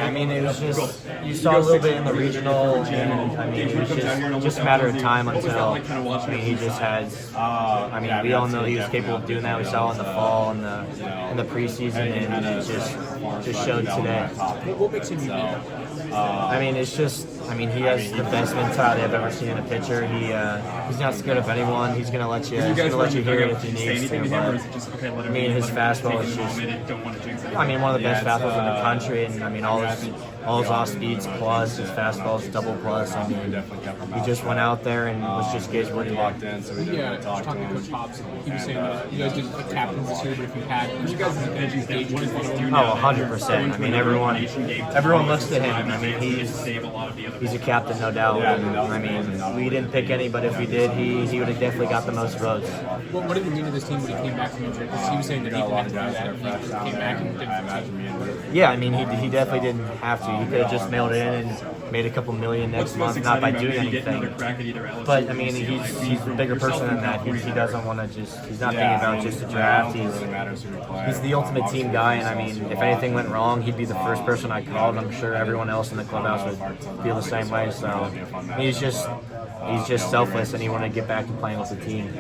I mean, it was you saw a little bit in the regional, and I mean, it was just a matter of time until, he just has, we all know he was capable of doing that. We saw in the fall and in the preseason, and it just showed today. What makes him unique? He has the best mentality I've ever seen in a pitcher. He's not scared of anyone. He's gonna let you hear it if he needs to. But, his fastball is just, one of the best fastballs in the country, and all his off speeds plus, his fastball's double plus. He just went out there and was just Gage Wood locked in. So talking to Coach Hobbs, he was saying that you guys didn't put captains this year, but if you had, would you guys think that Gage Wood is one of them? Oh, 100%. Everyone looks to him. He's a captain, no doubt. And, we didn't pick any, but if we did, he would have definitely got the most votes. What did it mean to this team when he came back from injury? Because he was saying that he didn't have to do that. He came back and didn't. Yeah, he definitely didn't have to. He could have just mailed it in and made a couple million next month, not by doing anything. But he's a bigger person than that. He doesn't want to he's not thinking about just the draft. He's the ultimate team guy, and if anything went wrong, he'd be the first person I called. I'm sure everyone else in the clubhouse would feel the same way. So he's just selfless, and he wanted to get back to playing with the team.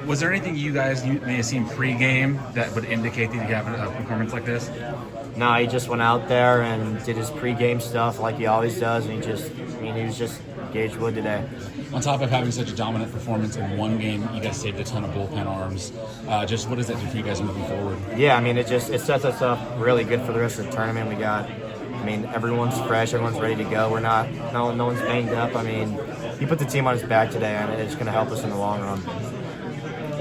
Was there anything you guys may have seen pre-game that would indicate that you have a performance like this? No, he just went out there and did his pre-game stuff like he always does, and he was just Gage Wood today. On top of having such a dominant performance in one game, you guys saved a ton of bullpen arms. Just what does that do for you guys moving forward? Yeah, it sets us up really good for the rest of the tournament. We got, everyone's fresh, everyone's ready to go. No one's banged up. He put the team on his back today, and it's going to help us in the long run.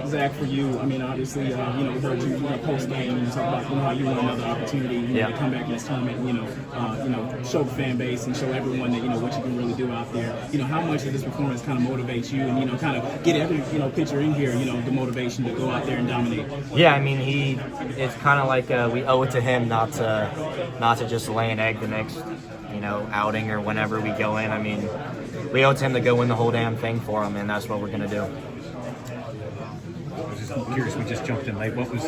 Zach, for you, obviously, we heard you post game and talk about how you want another opportunity, to come back in this tournament, show the fan base and show everyone that what you can really do out there. How much of this performance kind of motivates you, and kind of get every pitcher in here, the motivation to go out there and dominate. Yeah, it's kind of like we owe it to him not to just lay an egg the next outing or whenever we go in. We owe it to him to go win the whole damn thing for him, and that's what we're gonna do. I'm curious, we just jumped in late. What was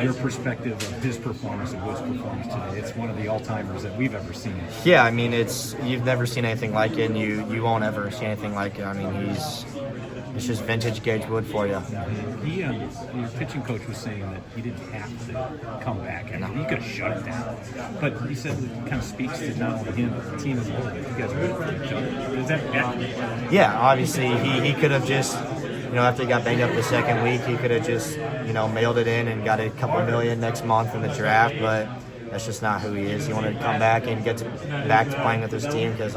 your perspective of his performance, of Wood's performance today? It's one of the all-timers that we've ever seen. Yeah, you've never seen anything like it, and you won't ever see anything like it. It's just vintage Gage Wood for you. Your pitching coach was saying that he didn't have to come back. He could have shut it down. But he said it kind of speaks to not only him, but the team as a whole. You guys are good for each other. Is that accurate? Yeah, obviously he could have just, after he got banged up the second week, he could have just, mailed it in and got a couple million next month in the draft, but that's just not who he is. He wanted to come back and get back to playing with his team because,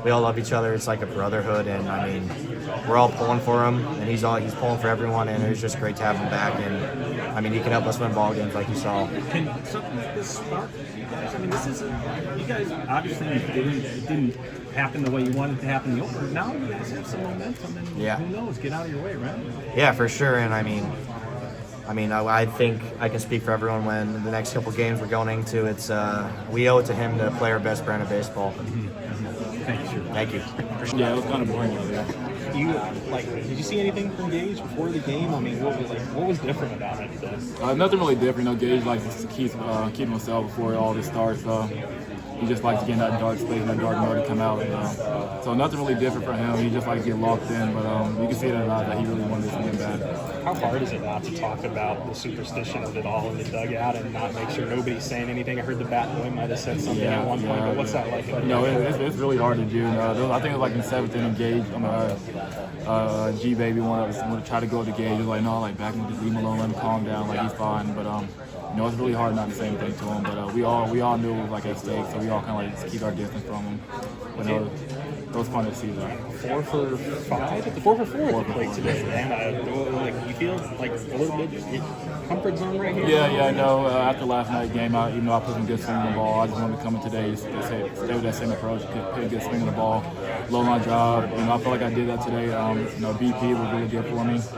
we all love each other. It's like a brotherhood, and we're all pulling for him, and he's pulling for everyone, and it was just great to have him back. And he can help us win ball games like you saw. Can something like this spark you guys? This is you guys obviously it didn't happen the way you wanted it to happen in the opener. Now you guys have some momentum, and who knows? Get out of your way, right? Yeah, for sure. And I think I can speak for everyone when the next couple games we're going into. It's we owe it to him to play our best brand of baseball. Thank you. Yeah, it was kind of boring over there. Did you see anything from Gage before the game? What was different about it today? Nothing really different. Gage likes to keep himself before all this starts. He just likes to get in that dark space, that dark mode to come out. So nothing really different for him. He just likes to get locked in. But you can see it that he really wanted this to get bad. How hard is it not to talk about the superstition of it all in the dugout and not make sure nobody's saying anything? I heard the bat boy might have said something at one point, but what's that like? It's really hard to do. I think it was like in the 7th inning, Gage, G-Baby wanted to try to go to Gage. He was like, no, back him, just leave him alone, let him calm down, he's fine. But it's really hard not to say anything to him. But we all knew it was at stake, so we all kind of just keep our distance from him. But it was fun to see that. 4 for 5? 4 for 4 at the plate today. And you feel like a little bit comfort zone right here? Yeah, I know. After last night's game, even though I put some good swing on the ball, I just wanted to come in today, stay with that same approach, put a good swing on the ball, low line drive. I feel like I did that today. BP was really good for me. This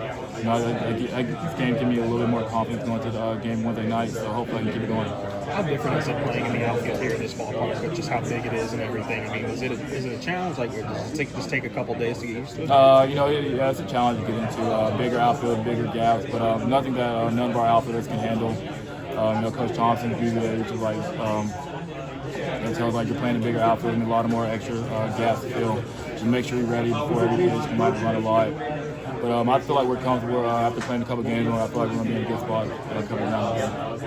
game gave me a little bit more confidence going to the game Wednesday night, so hopefully I can keep it going. How different is it playing in the outfield here in this ballpark, with just how big it is and everything? Is it a challenge? Or does it just take a couple days to get used to it? It's a challenge to get into bigger outfield, bigger gaps, but nothing that none of our outfielders can handle. Coach Thompson, which is in terms of like you're playing a bigger outfield and a lot of more extra gaps to fill. Just make sure you're ready before every pitch. You might run a lot. But I feel like we're comfortable after playing a couple games. I feel like we're going to be in a good spot a couple rounds.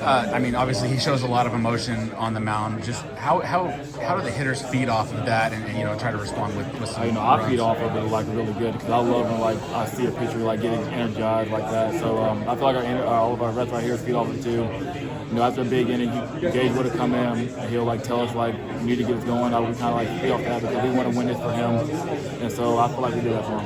I mean, obviously he shows a lot of emotion on the mound. Just how do the hitters feed off of that and you know try to respond with some I feed off of it like really good because I love when like I see a pitcher like getting energized like that. So I feel like all of our rest right here feed off it too. You know, after a big inning, Gage Wood will come in and he'll like tell us like we need to get it going. I would kind of like feed off that because we want to win this for him, and so I feel like we do that for him.